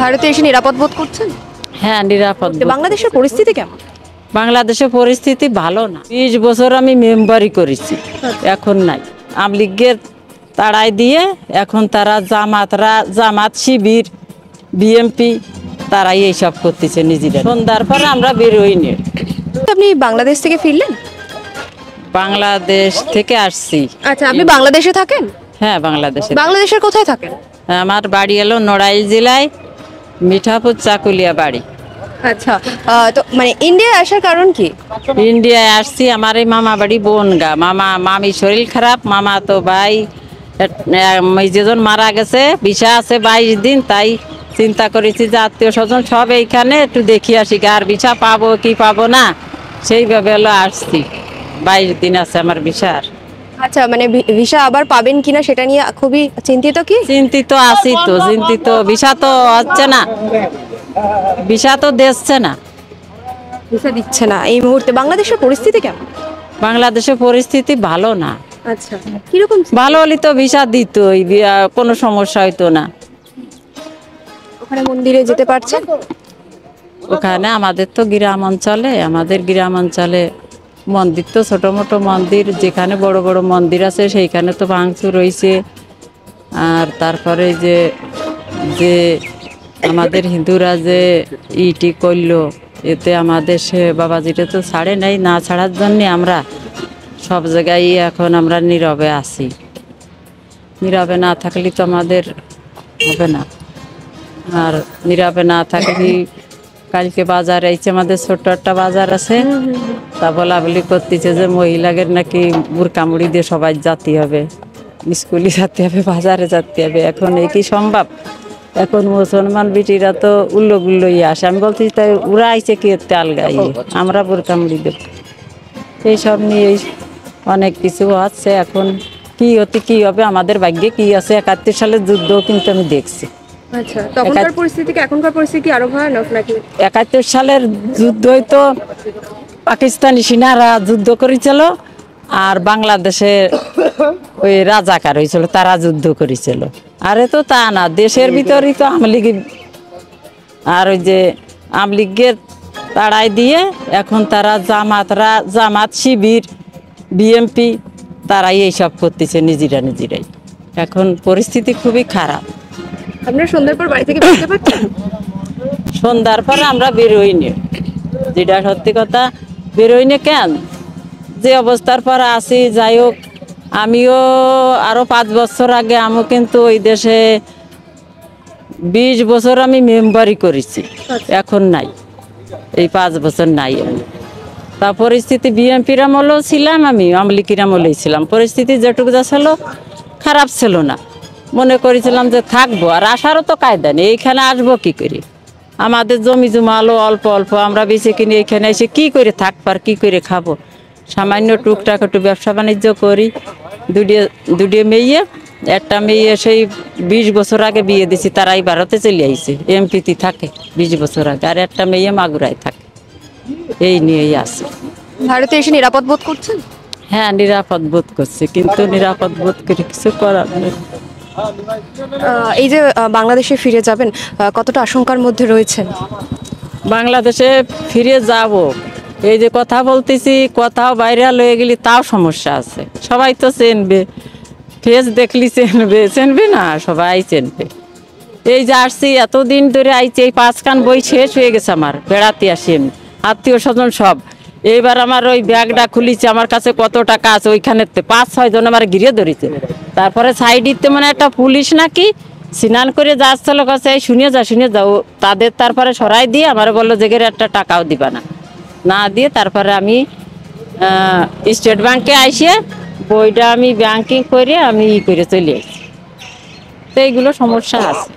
ভারতে এসে নিরাপদ বোধ করছেন? হ্যাঁ, নিরাপদ বোধ। বাংলাদেশের পরিস্থিতি কেমন? বাংলাদেশের পরিস্থিতি ভালো না। 20 বছর আমি মেম্বারি করেছি, এখন নাই। আওয়ামী লীগের তাড়াই দিয়ে এখন তারা জামাত শিবির বিএমপি তারাই এইসব করতেছে নিজেরা। সন্ধ্যার পরে আমরা বেরোইনি। আপনি বাংলাদেশ থেকে ফিরলেন? বাংলাদেশ থেকে আসছি। আচ্ছা, আপনি বাংলাদেশে থাকেন? হ্যাঁ, বাংলাদেশে। বাংলাদেশের কোথায় থাকেন? আমার বাড়ি এলো নড়াইল জেলায় মিঠাপুর চাকুলিয়া বাড়ি। আচ্ছা, তো মানে ইন্ডিয়ায় আসার কারণ কি? ইন্ডিয়ায় আসছি আমার এই মামা বাড়ি বনগা। মামি শরীর খারাপ, মামা তো ভাই যেজন মারা গেছে, ভিসা আছে 22 দিন, তাই চিন্তা করেছি যে আত্মীয় স্বজন সব এইখানে একটু দেখি আসি, আর ভিসা পাবো কি পাবো না সেইভাবে হলো আসছি। 22 দিন আছে আমার ভিসার। আচ্ছা, মানে ভিসা আবার পাবেন কিনা সেটা নিয়ে খুবই চিন্তিত কি? চিন্তিত আছি তো, চিন্তিত। ভিসা তো হচ্ছে না, ভিসা তো দিচ্ছে না, ভিসা দিচ্ছে না এই মুহূর্তে। বাংলাদেশের পরিস্থিতি কেমন? বাংলাদেশের পরিস্থিতি ভালো না। আচ্ছা, কিরকম? ভালো হলে তো ভিসা দিত, কোনো সমস্যা হইতো না। ওখানে মন্দিরে যেতে পারছেন? ওখানে আমাদের তো গ্রাম অঞ্চলে, মন্দির তো ছোট মোটো মন্দির, যেখানে বড় বড় মন্দির আছে সেইখানে তো ভাঙচুর রয়েছে। আর তারপরে যে যে আমাদের হিন্দুরা যে ইটি করলো, এতে আমাদের সে বাবাজিটা তো ছাড়ে নাই, না ছাড়ার জন্যে আমরা সব জায়গায় এখন আমরা নীরবে আছি। নীরবে না থাকলে তো আমাদের হবে না। আর নীরবে না থাকলে কালকে বাজার আইছে, আমাদের ছোট্ট একটা বাজার আছে, তা বলাবলি করতেছে যে মহিলাদের নাকি বুরকা মুড়ি দিয়ে সবাই যেতে হবে, স্কুলে যেতে হবে, বাজারে যেতে হবে। এখন এই কি সম্ভব? এখন মুসলমান বিটিরা তো উল্লোগুল্লোই আসে। আমি বলছি তাই ওরা আইছে কি তেল গাই, আমরা বুরকা মুড়ি দেব। এইসব নিয়ে অনেক কিছু আছে। এখন কি হতে কি হবে, আমাদের ভাগ্যে কি আছে। 71 সালের যুদ্ধ কিন্তু আমি দেখছি। আচ্ছা, তখনকার পরিস্থিতি কি এখনকার পরিস্থিতি আরো ভয়ানক নাকি? 71 সালের যুদ্ধই তো পাকিস্তানি সেনারা যুদ্ধ করেছিল, আর বাংলাদেশে ওই রাজাকার হয়েছিল, তারা যুদ্ধ করেছিল। আরে তো তা না, দেশের ভিতরেই তো আওয়ামী লীগ, আর ওই যে আওয়ামী লীগের তাড়াই দিয়ে এখন তারা জামাত শিবির বিএমপি তারাই এইসব করতেছে নিজেরাই। এখন পরিস্থিতি খুবই খারাপ। আপনার সন্ধ্যার পর বাড়ি থেকে বেরোতে পারছেন? সন্ধ্যার পর আমরা বেরোইনি, যেটা সত্যি কথা, বেরোইনি। কেন যে অবস্থার পর আসি, যাই হোক, আমিও আরো 5 বছর আগে আমি কিন্তু ওই দেশে 20 বছর আমি মেম্বারি করেছি, এখন নাই, এই 5 বছর নাই আমি। তা পরিস্থিতি বিএনপির আমলেও ছিলাম, আমি আওয়ামী লীগের আমলেই ছিলাম। পরিস্থিতি যেটুকু যা ছিল খারাপ ছিল না, মনে করেছিলাম যে থাকবো, আর আসারও তো কায়দা নেই। এইখানে আসবো কি করে? আমাদের জমি জমা আলো অল্প অল্প, আমরা বেশি কিনে এইখানে এসে কি করে থাকবো আর কি করে খাবো? সামান্য টুকটাক একটু ব্যবসা বাণিজ্য করি। দুটিয়ে মেয়ে, একটা মেয়ে সেই 20 বছর আগে বিয়ে দিছি, তারাই ভারতে চলে আইছে, এমপিতে থাকে 20 বছর আগে, আর একটা মেয়ে মাগুরায় থাকে। এই নিয়েই আছে। ভারতে এসে নিরাপদ বোধ করছেন? হ্যাঁ, নিরাপদ বোধ করছে, কিন্তু নিরাপদ বোধ করে কিছু করার নেই। এই যে বাংলাদেশে ফিরে যাবেন, কতটা আশঙ্কার মধ্যে রয়েছেন? বাংলাদেশে ফিরে যাব, এই যে কথা বলতেছি, কথাও ভাইরাল হয়ে গেলে তাও সমস্যা আছে। সবাই তো চেনবে, ফেস দেখলি চেনবে না, সবাই চেনবে। এই যে আসছি এতদিন ধরে আইছি, এই 5 খান বই শেষ হয়ে গেছে আমার, বেড়াতে আসি আমি, আত্মীয় স্বজন সব। এইবার আমার ওই ব্যাগটা খুলিছে, আমার কাছে কত টাকা আছে, ওইখানে 5-6 জন আমার ঘিরে ধরেছে। তারপরে সাইডিতে মানে একটা পুলিশ নাকি স্নান করে যাচ্ছিল, কাছে শুনে যাও তাদের, তারপরে সরাই দিয়ে আমার বললো যে একটা টাকাও দিবা না দিয়ে তারপরে আমি স্টেট ব্যাংকে আইসে বইটা আমি ব্যাংকিং করে আমি করে চলে আসি। তো এইগুলো সমস্যা আছে।